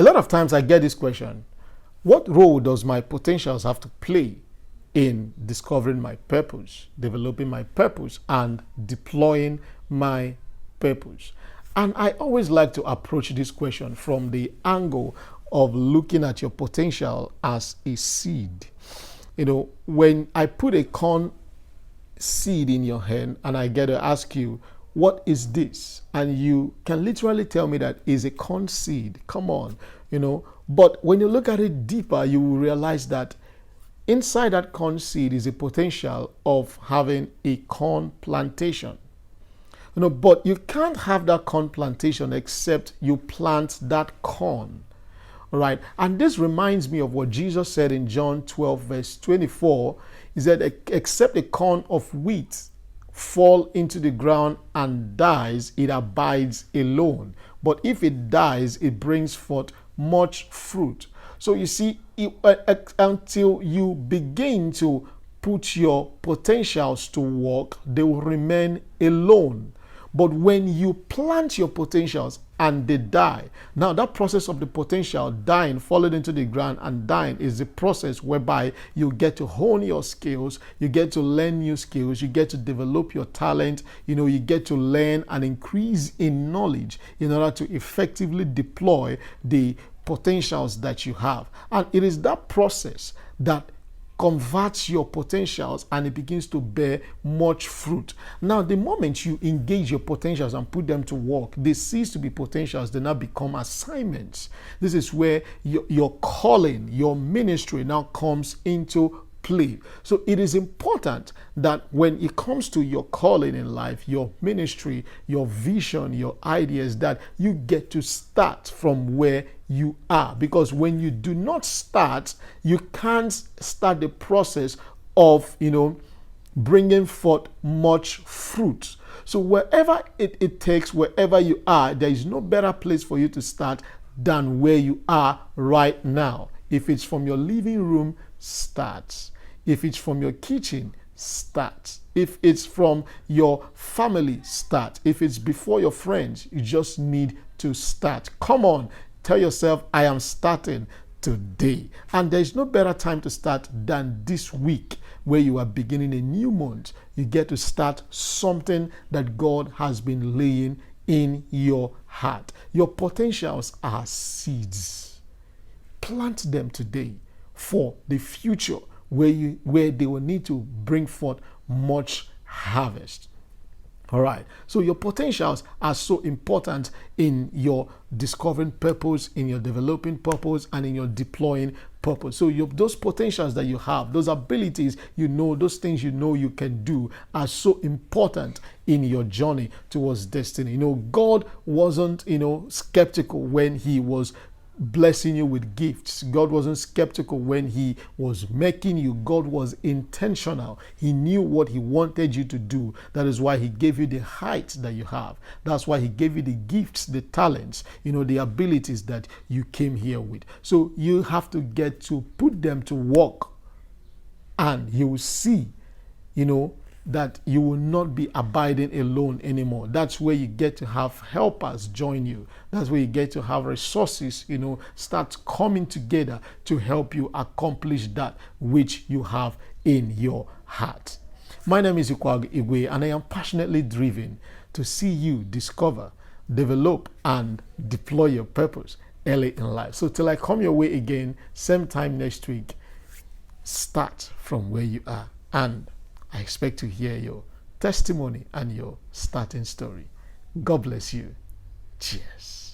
A lot of times I get this question: what role does my potentials have to play in discovering my purpose, developing my purpose, and deploying my purpose? And I always like to approach this question from the angle of looking at your potential as a seed. When I put a corn seed in your hand and I get to ask you, what is this? And you can literally tell me that is a corn seed. Come on, But when you look at it deeper, you will realize that inside that corn seed is a potential of having a corn plantation. But you can't have that corn plantation except you plant that corn. All right. And this reminds me of what Jesus said in John 12, verse 24. He said, except a corn of wheat fall into the ground and dies, it abides alone. But if it dies, it brings forth much fruit. So you see, until you begin to put your potentials to work, they will remain alone. But when you plant your potentials and they die, now that process of the potential dying, falling into the ground and dying, is the process whereby you get to hone your skills, you get to learn new skills, you get to develop your talent, you get to learn and increase in knowledge in order to effectively deploy the potentials that you have. And it is that process that converts your potentials and it begins to bear much fruit. Now, the moment you engage your potentials and put them to work, they cease to be potentials, they now become assignments. This is where your calling, your ministry now comes into play. So it is important that when it comes to your calling in life, your ministry, your vision, your ideas, that you get to start from where you are. Because when you do not start, you can't start the process of, bringing forth much fruit. So wherever it takes, wherever you are, there is no better place for you to start than where you are right now. If it's from your living room, start. If it's from your kitchen, start. If it's from your family, start. If it's before your friends, you just need to start. Come on, tell yourself, I am starting today. And there's no better time to start than this week, where you are beginning a new month. You get to start something that God has been laying in your heart. Your potentials are seeds. Plant them today for the future, where they will need to bring forth much harvest. All right. So your potentials are so important in your discovering purpose, in your developing purpose, and in your deploying purpose. So those potentials that you have, those abilities, those things you can do, are so important in your journey towards destiny. God wasn't, skeptical when he was blessing you with gifts. God wasn't skeptical when he was making you. God was intentional. He knew what he wanted you to do. That is why he gave you the height that you have. That's why he gave you the gifts, the talents, the abilities that you came here with. So you have to get to put them to work, and you will see, that you will not be abiding alone anymore. That's where you get to have helpers join you. That's where you get to have resources, start coming together to help you accomplish that which you have in your heart. My name is Ikwuagwu Igwe, and I am passionately driven to see you discover, develop, and deploy your purpose early in life. So till I come your way again, same time next week, start from where you are. And I expect to hear your testimony and your starting story. God bless you. Cheers.